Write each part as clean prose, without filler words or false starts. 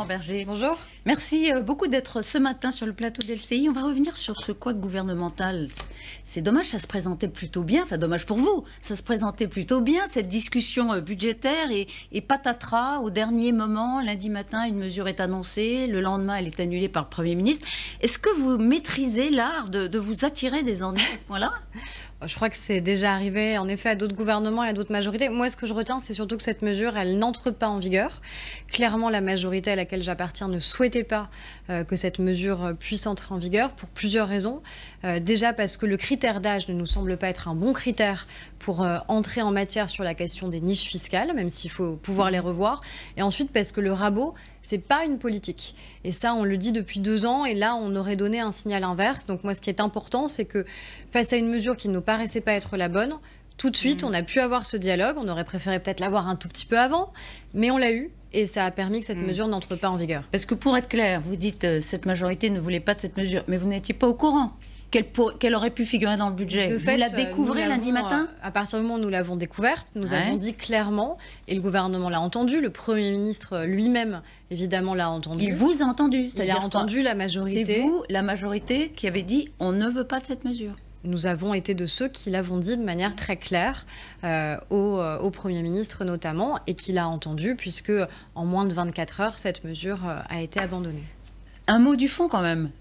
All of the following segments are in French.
Laurent Berger. Bonjour. Merci beaucoup d'être ce matin sur le plateau d'LCI. On va revenir sur ce couac gouvernemental. C'est dommage, ça se présentait plutôt bien. Enfin, dommage pour vous. Ça se présentait plutôt bien, cette discussion budgétaire. Et patatras, au dernier moment, lundi matin, une mesure est annoncée. Le lendemain, elle est annulée par le Premier ministre. Est-ce que vous maîtrisez l'art de vous attirer des ennuis à ce point-là ? Je crois que c'est déjà arrivé, en effet, à d'autres gouvernements et à d'autres majorités. Moi, ce que je retiens, c'est surtout que cette mesure, elle n'entre pas en vigueur. Clairement, la majorité à laquelle j'appartiens ne souhaitait pas que cette mesure puisse entrer en vigueur pour plusieurs raisons. Déjà parce que le critère d'âge ne nous semble pas être un bon critère pour entrer en matière sur la question des niches fiscales, même s'il faut pouvoir les revoir. Et ensuite parce que le rabot, c'est pas une politique. Et ça, on le dit depuis 2 ans. Et là, on aurait donné un signal inverse. Donc moi, ce qui est important, c'est que face à une mesure qui ne nous paraissait pas être la bonne, tout de suite, on a pu avoir ce dialogue. On aurait préféré peut-être l'avoir un tout petit peu avant, mais on l'a eu. Et ça a permis que cette mesure n'entre pas en vigueur. Parce que pour être clair, vous dites cette majorité ne voulait pas de cette mesure, mais vous n'étiez pas au courant qu'elle aurait pu figurer dans le budget. De fait, vous la découvrez lundi matin ? À partir du moment où nous l'avons découverte, nous avons dit clairement, et le gouvernement l'a entendu, le Premier ministre lui-même, évidemment, l'a entendu. Il vous a entendu, c'est-à-dire il a entendu la majorité. C'est vous, la majorité, qui avez dit on ne veut pas de cette mesure. Nous avons été de ceux qui l'avons dit de manière très claire au Premier ministre notamment, et qui l'a entendu, puisque en moins de 24 heures, cette mesure a été abandonnée. Un mot du fond quand même.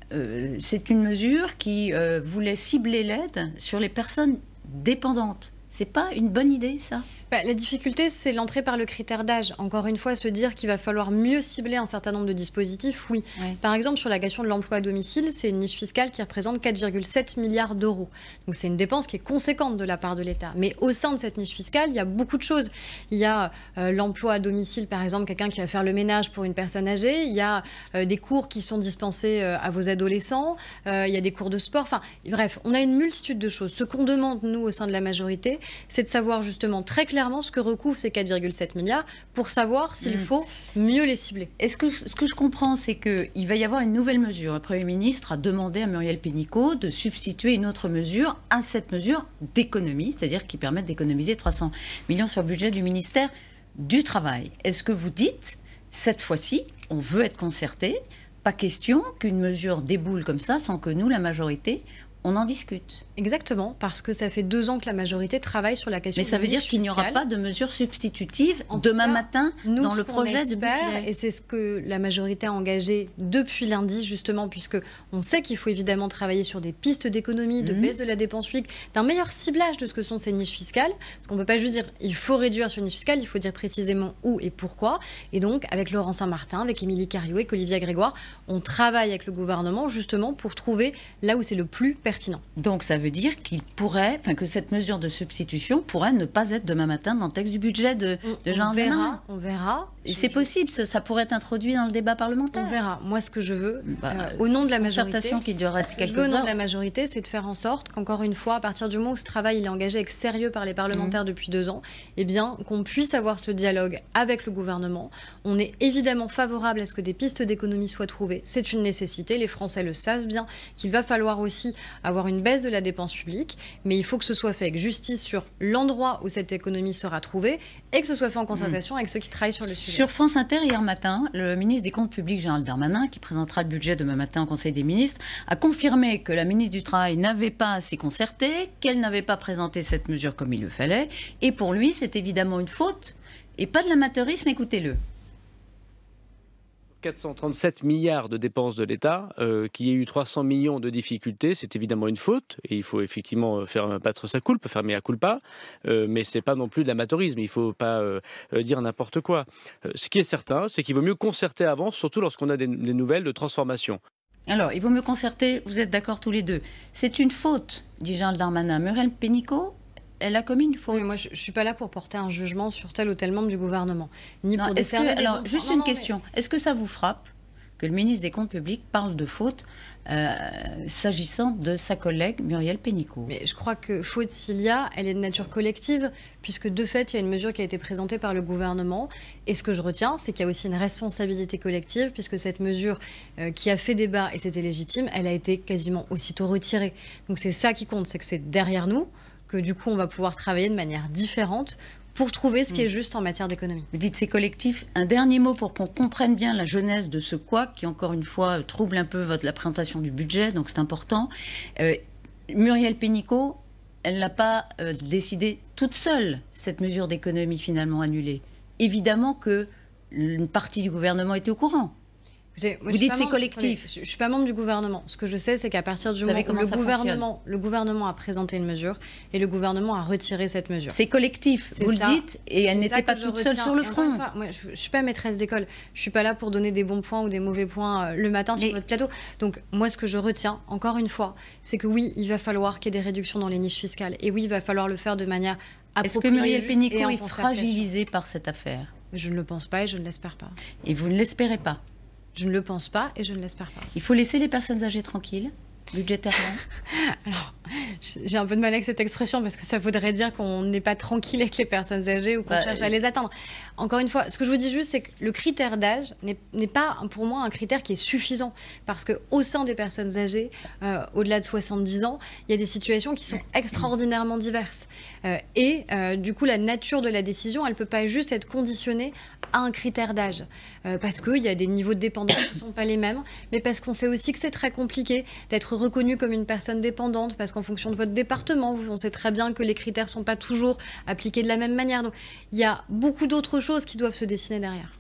C'est une mesure qui voulait cibler l'aide sur les personnes dépendantes. C'est pas une bonne idée, ça ? La difficulté, c'est l'entrée par le critère d'âge. Encore une fois, se dire qu'il va falloir mieux cibler un certain nombre de dispositifs, oui. Par exemple, sur la question de l'emploi à domicile, c'est une niche fiscale qui représente 4,7 milliards d'euros. Donc c'est une dépense qui est conséquente de la part de l'État. Mais au sein de cette niche fiscale, il y a beaucoup de choses. Il y a l'emploi à domicile, par exemple, quelqu'un qui va faire le ménage pour une personne âgée. Il y a des cours qui sont dispensés à vos adolescents. Il y a des cours de sport. Enfin, bref, on a une multitude de choses. Ce qu'on demande, nous, au sein de la majorité, c'est de savoir justement très clairement ce que recouvrent ces 4,7 milliards pour savoir s'il faut mieux les cibler. Ce que je comprends, c'est qu'il va y avoir une nouvelle mesure. Le Premier ministre a demandé à Muriel Pénicaud de substituer une autre mesure à cette mesure d'économie, c'est-à-dire qui permet d'économiser 300 millions sur le budget du ministère du Travail. Est-ce que vous dites, cette fois-ci, on veut être concerté, pas question qu'une mesure déboule comme ça sans que nous, la majorité, on en discute. Exactement, parce que ça fait 2 ans que la majorité travaille sur la question. Mais ça veut dire qu'il n'y aura pas de mesures substitutives demain matin dans le projet de budget. Et c'est ce que la majorité a engagé depuis lundi, justement, puisque on sait qu'il faut évidemment travailler sur des pistes d'économie, de baisse de la dépense publique, d'un meilleur ciblage de ce que sont ces niches fiscales. Parce qu'on ne peut pas juste dire il faut réduire sur une niche fiscale, il faut dire précisément où et pourquoi. Et donc, avec Laurent Saint-Martin, avec Émilie Cariou, avec Olivia Grégoire, on travaille avec le gouvernement justement pour trouver là où c'est le plus pertinent. Donc ça veut dire que cette mesure de substitution pourrait ne pas être demain matin dans le texte du budget de Jean Darmanin. On verra. Et c'est possible, ça pourrait être introduit dans le débat parlementaire. On verra. Moi, ce que je veux, au nom de la majorité, qui durera quelques heures. Au nom de la majorité, c'est de faire en sorte qu'encore une fois, à partir du moment où ce travail il est engagé avec sérieux par les parlementaires depuis 2 ans, eh bien, qu'on puisse avoir ce dialogue avec le gouvernement. On est évidemment favorable à ce que des pistes d'économie soient trouvées. C'est une nécessité. Les Français le savent bien qu'il va falloir aussi avoir une baisse de la dépense publique, mais il faut que ce soit fait avec justice sur l'endroit où cette économie sera trouvée et que ce soit fait en concertation avec ceux qui travaillent sur le sujet. Sur France Inter, hier matin, le ministre des Comptes publics, Gérald Darmanin, qui présentera le budget demain matin au Conseil des ministres, a confirmé que la ministre du Travail n'avait pas assez concerté, qu'elle n'avait pas présenté cette mesure comme il le fallait. Et pour lui, c'est évidemment une faute et pas de l'amateurisme, écoutez-le. 437 milliards de dépenses de l'État, qu'il y ait eu 300 millions de difficultés, c'est évidemment une faute, et il faut effectivement faire battre sa culpa, faire mea culpa, mais c'est pas non plus de l'amateurisme, il faut pas dire n'importe quoi. Ce qui est certain, c'est qu'il vaut mieux concerter avant, surtout lorsqu'on a des nouvelles de transformation. Alors, il vaut mieux concerter, vous êtes d'accord tous les deux. C'est une faute, dit Gérald Darmanin. Muriel Pénicaud, elle a commis une faute. Oui, moi, je ne suis pas là pour porter un jugement sur tel ou tel membre du gouvernement. Ni non, pour décerner des alors, juste une question. Est-ce que ça vous frappe que le ministre des Comptes publics parle de faute s'agissant de sa collègue Muriel Pénicaud? Mais je crois que faute s'il y a, elle est de nature collective, puisque de fait, il y a une mesure qui a été présentée par le gouvernement. Et ce que je retiens, c'est qu'il y a aussi une responsabilité collective, puisque cette mesure qui a fait débat, et c'était légitime, elle a été quasiment aussitôt retirée. Donc c'est ça qui compte, c'est que c'est derrière nous, que du coup on va pouvoir travailler de manière différente pour trouver ce qui est juste en matière d'économie. Vous dites c'est collectif. Un dernier mot pour qu'on comprenne bien la genèse de ce couac qui, encore une fois, trouble un peu la présentation du budget, donc c'est important. Muriel Pénicaud, elle n'a pas décidé toute seule cette mesure d'économie finalement annulée. Évidemment qu'une partie du gouvernement était au courant. Vous dites c'est collectif. Je ne suis pas membre du gouvernement. Ce que je sais, c'est qu'à partir du moment où le gouvernement a présenté une mesure et le gouvernement a retiré cette mesure. C'est collectif, vous le dites, et elle n'était pas toute seule sur le front. Moi, je ne suis pas maîtresse d'école. Je ne suis pas là pour donner des bons points ou des mauvais points le matin sur votre plateau. Donc moi, ce que je retiens, encore une fois, c'est que oui, il va falloir qu'il y ait des réductions dans les niches fiscales. Et oui, il va falloir le faire de manière appropriée. Est-ce que Muriel Pénicaud est fragilisée par cette affaire? Je ne le pense pas et je ne l'espère pas. Et vous ne l'espérez pas? Je ne le pense pas et je ne l'espère pas. Il faut laisser les personnes âgées tranquilles, budgétairement. Alors, j'ai un peu de mal avec cette expression parce que ça voudrait dire qu'on n'est pas tranquille avec les personnes âgées ou qu'on cherche à les atteindre. Encore une fois, ce que je vous dis juste, c'est que le critère d'âge n'est pas pour moi un critère qui est suffisant. Parce qu'au sein des personnes âgées, au-delà de 70 ans, il y a des situations qui sont extraordinairement diverses. Du coup, la nature de la décision, elle ne peut pas juste être conditionnée à un critère d'âge. Parce qu'il y a des niveaux de dépendance qui ne sont pas les mêmes, mais parce qu'on sait aussi que c'est très compliqué d'être reconnu comme une personne dépendante, parce qu'en fonction de votre département, on sait très bien que les critères ne sont pas toujours appliqués de la même manière. Donc, il y a beaucoup d'autres choses qui doivent se dessiner derrière.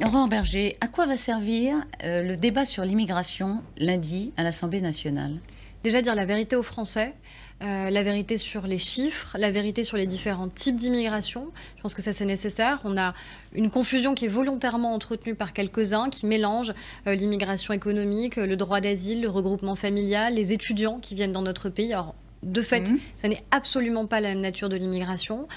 Aurore Bergé, à quoi va servir le débat sur l'immigration lundi à l'Assemblée nationale? Déjà dire la vérité aux Français, la vérité sur les chiffres, la vérité sur les différents types d'immigration. Je pense que ça, c'est nécessaire. On a une confusion qui est volontairement entretenue par quelques-uns qui mélangent l'immigration économique, le droit d'asile, le regroupement familial, les étudiants qui viennent dans notre pays. Alors, de fait, ça n'est absolument pas la même nature de l'immigration.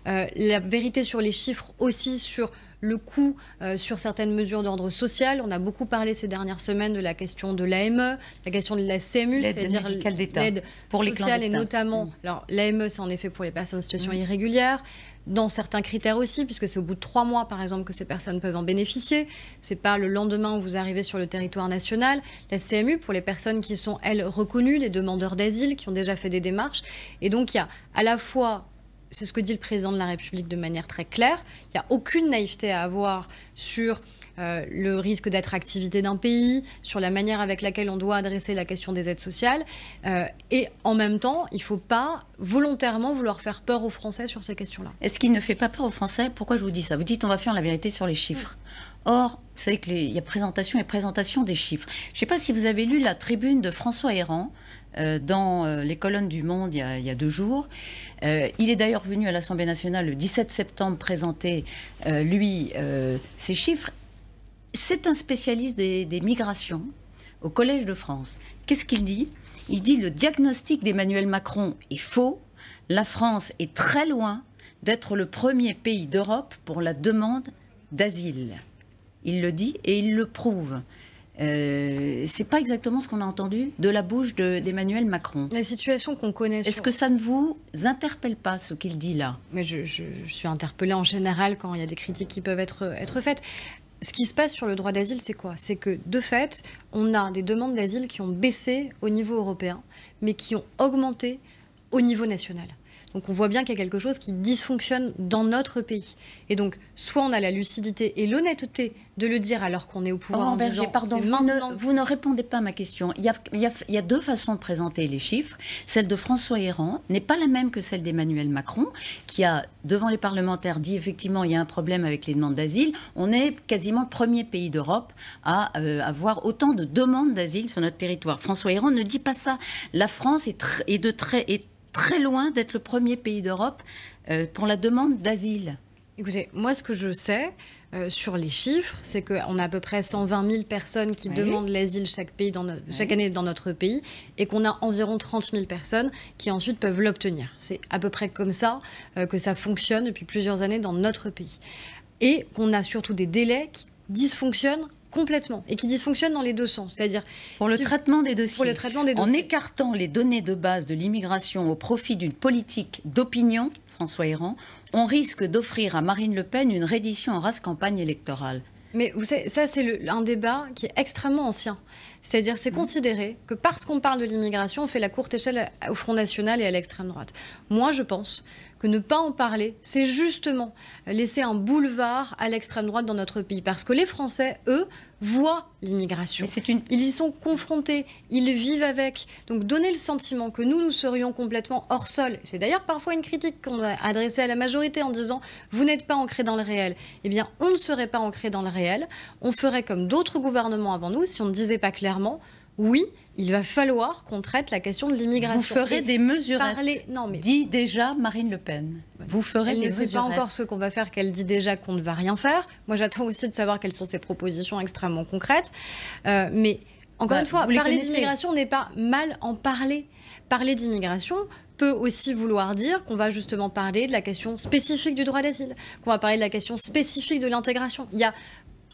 La vérité sur les chiffres aussi, sur le coût sur certaines mesures d'ordre social. On a beaucoup parlé ces dernières semaines de la question de l'AME, la question de la CMU, c'est-à-dire l'aide pour les sociale clandestins. Et notamment, alors l'AME, c'est en effet pour les personnes en situation irrégulière, dans certains critères aussi, puisque c'est au bout de 3 mois, par exemple, que ces personnes peuvent en bénéficier. C'est pas le lendemain où vous arrivez sur le territoire national. La CMU, pour les personnes qui sont, elles, reconnues, les demandeurs d'asile, qui ont déjà fait des démarches. Et donc, il y a à la fois... C'est ce que dit le président de la République de manière très claire. Il n'y a aucune naïveté à avoir sur le risque d'attractivité d'un pays, sur la manière avec laquelle on doit adresser la question des aides sociales. Et en même temps, il ne faut pas volontairement vouloir faire peur aux Français sur ces questions-là. Est-ce qu'il ne fait pas peur aux Français? Pourquoi je vous dis ça? Vous dites on va faire la vérité sur les chiffres. Or, vous savez qu'il y a présentation et présentation des chiffres. Je ne sais pas si vous avez lu la tribune de François Héran dans les colonnes du Monde il y a 2 jours. Il est d'ailleurs venu à l'Assemblée nationale le 17 septembre présenter, ses chiffres. C'est un spécialiste des migrations au Collège de France. Qu'est-ce qu'il dit? Il dit le diagnostic d'Emmanuel Macron est faux. La France est très loin d'être le premier pays d'Europe pour la demande d'asile. Il le dit et il le prouve. C'est pas exactement ce qu'on a entendu de la bouche d'Emmanuel Macron. La situation qu'on connaît... Est-ce que ça ne vous interpelle pas, ce qu'il dit là? Mais je suis interpellée en général quand il y a des critiques qui peuvent être faites. Ce qui se passe sur le droit d'asile, c'est quoi? C'est que, de fait, on a des demandes d'asile qui ont baissé au niveau européen, mais qui ont augmenté au niveau national. Donc on voit bien qu'il y a quelque chose qui dysfonctionne dans notre pays. Et donc, soit on a la lucidité et l'honnêteté de le dire alors qu'on est au pouvoir en Berger, disant... pardon, vous ne répondez pas à ma question. Il y a 2 façons de présenter les chiffres. Celle de François Héran n'est pas la même que celle d'Emmanuel Macron, qui a, devant les parlementaires, dit effectivement il y a un problème avec les demandes d'asile. On est quasiment le premier pays d'Europe à avoir autant de demandes d'asile sur notre territoire. François Héran ne dit pas ça. La France est très loin d'être le premier pays d'Europe pour la demande d'asile. Écoutez, moi ce que je sais sur les chiffres, c'est qu'on a à peu près 120 000 personnes qui demandent l'asile chaque année dans notre pays et qu'on a environ 30 000 personnes qui ensuite peuvent l'obtenir. C'est à peu près comme ça que ça fonctionne depuis plusieurs années dans notre pays. Et qu'on a surtout des délais qui dysfonctionnent complètement, et qui dysfonctionnent dans les 2 sens. C'est-à-dire pour le traitement des dossiers. Pour le traitement des dossiers. En écartant les données de base de l'immigration au profit d'une politique d'opinion, François Héran, on risque d'offrir à Marine Le Pen une reddition en race campagne électorale. Mais vous savez, ça c'est un débat qui est extrêmement ancien. C'est-à-dire, c'est considérer que parce qu'on parle de l'immigration, on fait la courte échelle au Front National et à l'extrême droite. Moi, je pense que ne pas en parler, c'est justement laisser un boulevard à l'extrême droite dans notre pays. Parce que les Français, eux, voient l'immigration. Ils y sont confrontés, ils vivent avec. Donc donner le sentiment que nous serions complètement hors sol, c'est d'ailleurs parfois une critique qu'on a adressée à la majorité en disant « vous n'êtes pas ancrés dans le réel ». Eh bien, on ne serait pas ancrés dans le réel. On ferait comme d'autres gouvernements avant nous si on ne disait pas clairement « oui, il va falloir qu'on traite la question de l'immigration ». Vous ferez des mesurettes, dit déjà Marine Le Pen. Vous ferez des mesurettes. Elle ne sait pas encore ce qu'on va faire, qu'elle dit déjà qu'on ne va rien faire. Moi, j'attends aussi de savoir quelles sont ses propositions extrêmement concrètes. Mais encore une fois, parler d'immigration n'est pas mal en parler. Parler d'immigration peut aussi vouloir dire qu'on va justement parler de la question spécifique du droit d'asile, qu'on va parler de la question spécifique de l'intégration. Il y a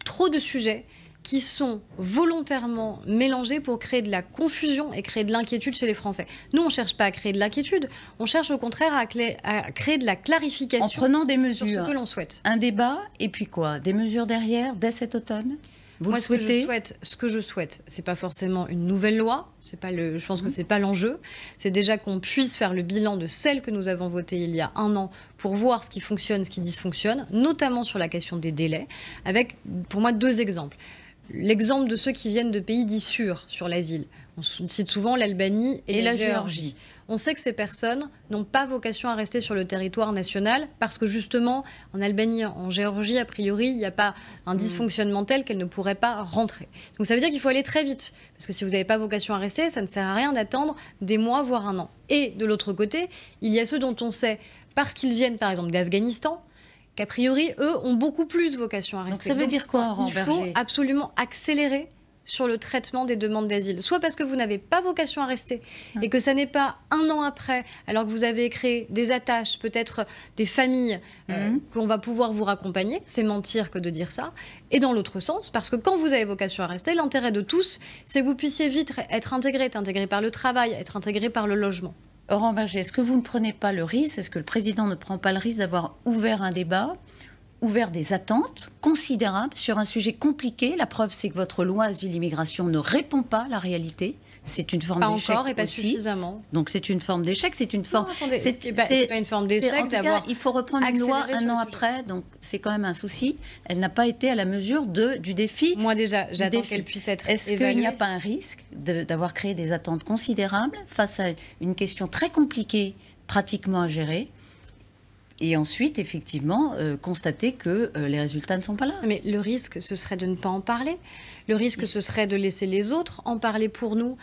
trop de sujets qui sont volontairement mélangés pour créer de la confusion et créer de l'inquiétude chez les Français. Nous, on ne cherche pas à créer de l'inquiétude, on cherche au contraire à créer de la clarification en prenant des mesures, sur ce que l'on souhaite. Un débat, et puis quoi? Des mesures derrière, dès cet automne? Moi, ce que je souhaite, c'est pas forcément une nouvelle loi. Je pense que c'est pas l'enjeu. C'est déjà qu'on puisse faire le bilan de celle que nous avons votée il y a 1 an pour voir ce qui fonctionne, ce qui dysfonctionne, notamment sur la question des délais, avec, pour moi, 2 exemples. L'exemple de ceux qui viennent de pays dits sûrs sur l'asile. On cite souvent l'Albanie et la Géorgie. On sait que ces personnes n'ont pas vocation à rester sur le territoire national parce que justement, en Albanie, en Géorgie, a priori, il n'y a pas un dysfonctionnement tel qu'elles ne pourraient pas rentrer. Donc ça veut dire qu'il faut aller très vite. Parce que si vous n'avez pas vocation à rester, ça ne sert à rien d'attendre des mois, voire 1 an. Et de l'autre côté, il y a ceux dont on sait, parce qu'ils viennent par exemple d'Afghanistan, qu'a priori, eux, ont beaucoup plus vocation à rester. Donc ça veut dire quoi, Laurent Berger ? Il faut absolument accélérer sur le traitement des demandes d'asile. Soit parce que vous n'avez pas vocation à rester et que ça n'est pas 1 an après, alors que vous avez créé des attaches, peut-être des familles qu'on va pouvoir vous raccompagner. C'est mentir que de dire ça. Et dans l'autre sens, parce que quand vous avez vocation à rester, l'intérêt de tous, c'est que vous puissiez vite être intégré par le travail, être intégré par le logement. Laurent Berger, est-ce que vous ne prenez pas le risque, est-ce que le président ne prend pas le risque d'avoir ouvert un débat, ouvert des attentes considérables sur un sujet compliqué? La preuve, c'est que votre loi asile-immigration ne répond pas à la réalité. C'est une forme d'échec. Pas encore et pas aussi. Suffisamment. Donc c'est une forme d'échec, c'est une forme. Non, attendez, c'est pas une forme d'échec d'avoir. Il faut reprendre une loi 1 an après, donc c'est quand même un souci. Elle n'a pas été à la mesure du défi. Moi déjà, j'attends qu'elle puisse être évaluée. Est-ce qu'il n'y a pas un risque d'avoir créé des attentes considérables face à une question très compliquée, pratiquement à gérer? Et ensuite, effectivement, constater que les résultats ne sont pas là. Mais le risque, ce serait de ne pas en parler. Le risque, ce serait de laisser les autres en parler pour nous,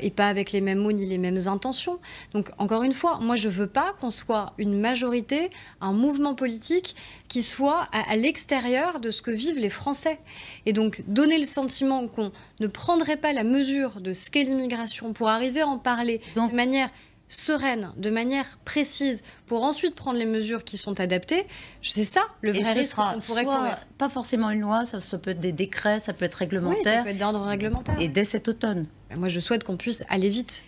et pas avec les mêmes mots ni les mêmes intentions. Donc, encore une fois, moi, je ne veux pas qu'on soit une majorité, un mouvement politique qui soit à l'extérieur de ce que vivent les Français. Et donc, donner le sentiment qu'on ne prendrait pas la mesure de ce qu'est l'immigration pour arriver à en parler de manière sereine, de manière précise, pour ensuite prendre les mesures qui sont adaptées, c'est ça le vrai risque qu'on pourrait courir. Pas forcément une loi, ça peut être des décrets, ça peut être réglementaire. Oui, ça peut être d'ordre réglementaire. Et dès cet automne. Moi, je souhaite qu'on puisse aller vite.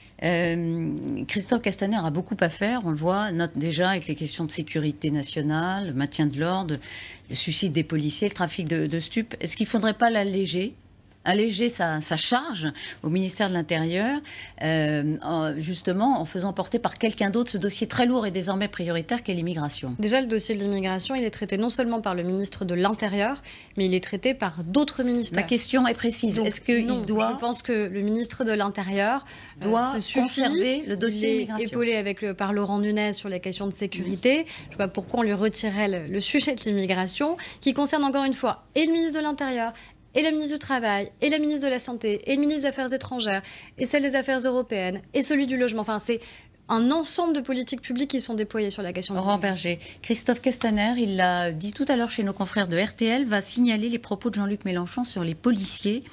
Christophe Castaner a beaucoup à faire, on le voit, note déjà avec les questions de sécurité nationale, le maintien de l'ordre, le suicide des policiers, le trafic de stupes. Est-ce qu'il ne faudrait pas l'alléger ? Alléger sa charge au ministère de l'Intérieur, justement en faisant porter par quelqu'un d'autre ce dossier très lourd et désormais prioritaire qu'est l'immigration. Déjà, le dossier de l'immigration, il est traité non seulement par le ministre de l'Intérieur, mais il est traité par d'autres ministères. Ma question est précise. Est-ce qu'il doit... Je pense que le ministre de l'Intérieur doit conserver le dossier immigration. Épaulé par Laurent Nunez sur les questions de sécurité. Je ne sais pas pourquoi on lui retirait le sujet de l'immigration, qui concerne encore une fois et le ministre de l'Intérieur, et la ministre du Travail, et la ministre de la Santé, et le ministre des Affaires étrangères, et celle des Affaires européennes, et celui du logement. Enfin, c'est un ensemble de politiques publiques qui sont déployées sur la question de Laurent Berger. Christophe Castaner, il l'a dit tout à l'heure chez nos confrères de RTL, va signaler les propos de Jean-Luc Mélenchon sur les policiers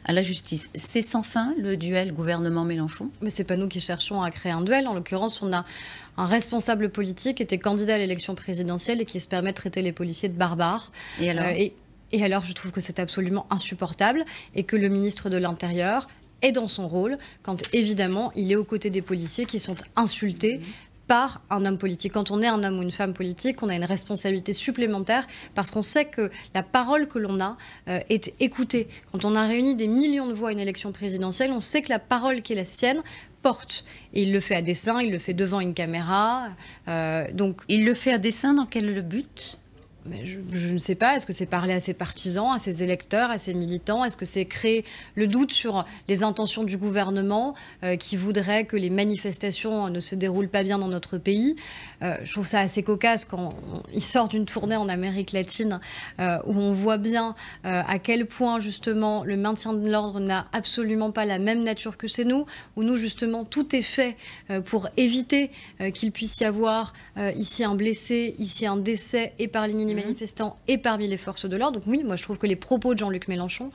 à la justice. C'est sans fin le duel gouvernement-Mélenchon ? Mais ce n'est pas nous qui cherchons à créer un duel. En l'occurrence, on a un responsable politique qui était candidat à l'élection présidentielle et qui se permet de traiter les policiers de barbares. Et alors Et alors, je trouve que c'est absolument insupportable et que le ministre de l'Intérieur est dans son rôle quand, évidemment, il est aux côtés des policiers qui sont insultés par un homme politique. Quand on est un homme ou une femme politique, on a une responsabilité supplémentaire parce qu'on sait que la parole que l'on a est écoutée. Quand on a réuni des millions de voix à une élection présidentielle, on sait que la parole qui est la sienne porte. Et il le fait à dessein, il le fait devant une caméra. Donc, il le fait à dessein, dans quel but ? Mais je ne sais pas, est-ce que c'est parler à ses partisans, à ses électeurs, à ses militants? Est-ce que c'est créer le doute sur les intentions du gouvernement qui voudrait que les manifestations ne se déroulent pas bien dans notre pays? Je trouve ça assez cocasse quand il sort d'une tournée en Amérique latine où on voit bien à quel point justement le maintien de l'ordre n'a absolument pas la même nature que chez nous, où nous justement tout est fait pour éviter qu'il puisse y avoir ici un blessé, ici un décès et par les manifestants et parmi les forces de l'ordre. Donc oui, moi je trouve que les propos de Jean-Luc Mélenchon,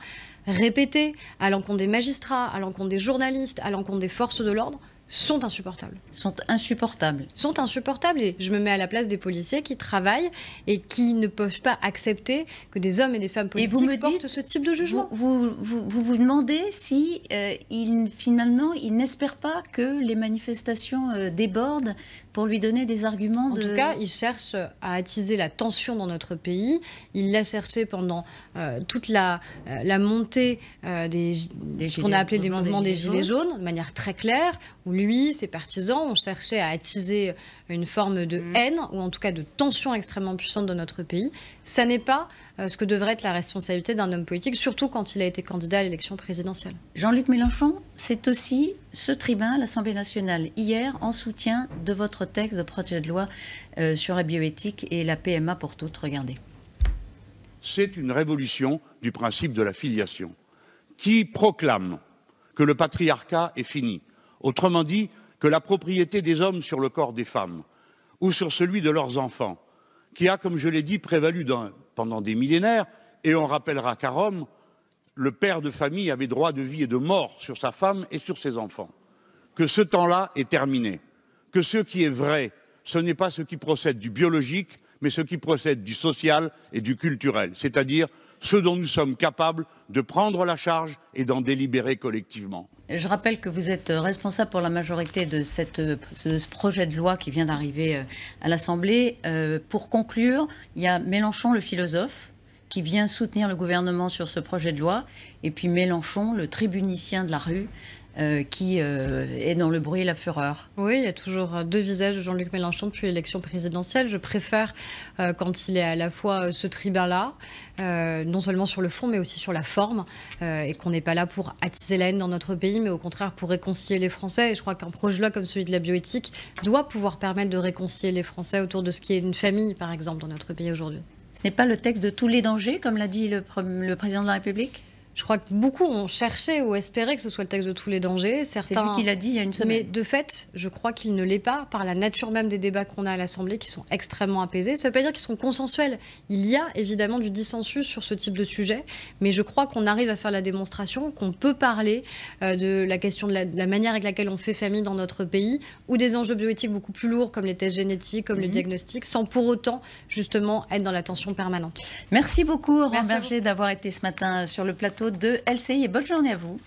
répétés à l'encontre des magistrats, à l'encontre des journalistes, à l'encontre des forces de l'ordre, sont insupportables. Sont insupportables. Sont insupportables. Et je me mets à la place des policiers qui travaillent et qui ne peuvent pas accepter que des hommes et des femmes politiques portent ce type de jugement. Vous demandez si finalement il n'espère pas que les manifestations débordent pour lui donner des arguments. En tout cas, il cherche à attiser la tension dans notre pays. Il l'a cherché pendant toute la montée ce qu'on a appelé les mouvements des Gilets jaunes, de manière très claire, où lui, ses partisans ont cherché à attiser une forme de haine, ou en tout cas de tension extrêmement puissante dans notre pays. Ça n'est pas ce que devrait être la responsabilité d'un homme politique, surtout quand il a été candidat à l'élection présidentielle. Jean-Luc Mélenchon, c'est aussi ce tribun à l'Assemblée nationale, hier, en soutien de votre texte de projet de loi sur la bioéthique et la PMA pour toutes. Regardez. C'est une révolution du principe de la filiation qui proclame que le patriarcat est fini. Autrement dit, que la propriété des hommes sur le corps des femmes ou sur celui de leurs enfants, qui a, comme je l'ai dit, prévalu pendant des millénaires, et on rappellera qu'à Rome, le père de famille avait droit de vie et de mort sur sa femme et sur ses enfants, que ce temps-là est terminé, que ce qui est vrai, ce n'est pas ce qui procède du biologique, mais ce qui procède du social et du culturel, c'est-à-dire ce dont nous sommes capables de prendre la charge et d'en délibérer collectivement. Je rappelle que vous êtes responsable pour la majorité de ce projet de loi qui vient d'arriver à l'Assemblée. Pour conclure, il y a Mélenchon, le philosophe, qui vient soutenir le gouvernement sur ce projet de loi, et puis Mélenchon, le tribunicien de la rue, qui est dans le bruit et la fureur. Oui, il y a toujours deux visages de Jean-Luc Mélenchon depuis l'élection présidentielle. Je préfère quand il est à la fois ce tribun-là, non seulement sur le fond, mais aussi sur la forme, et qu'on n'est pas là pour attiser la haine dans notre pays, mais au contraire pour réconcilier les Français. Et je crois qu'un projet de loi comme celui de la bioéthique doit pouvoir permettre de réconcilier les Français autour de ce qui est une famille, par exemple, dans notre pays aujourd'hui. Ce n'est pas le texte de tous les dangers, comme l'a dit le président de la République ? Je crois que beaucoup ont cherché ou espéré que ce soit le texte de tous les dangers. C'est lui qui l'a dit il y a une semaine. Mais de fait, je crois qu'il ne l'est pas par la nature même des débats qu'on a à l'Assemblée qui sont extrêmement apaisés. Ça ne veut pas dire qu'ils sont consensuels. Il y a évidemment du dissensus sur ce type de sujet, mais je crois qu'on arrive à faire la démonstration qu'on peut parler de la question de la manière avec laquelle on fait famille dans notre pays, ou des enjeux bioéthiques beaucoup plus lourds comme les tests génétiques, comme le diagnostic, sans pour autant justement être dans la tension permanente. Merci beaucoup, Aurore Berger, d'avoir été ce matin sur le plateau de LCI et bonne journée à vous.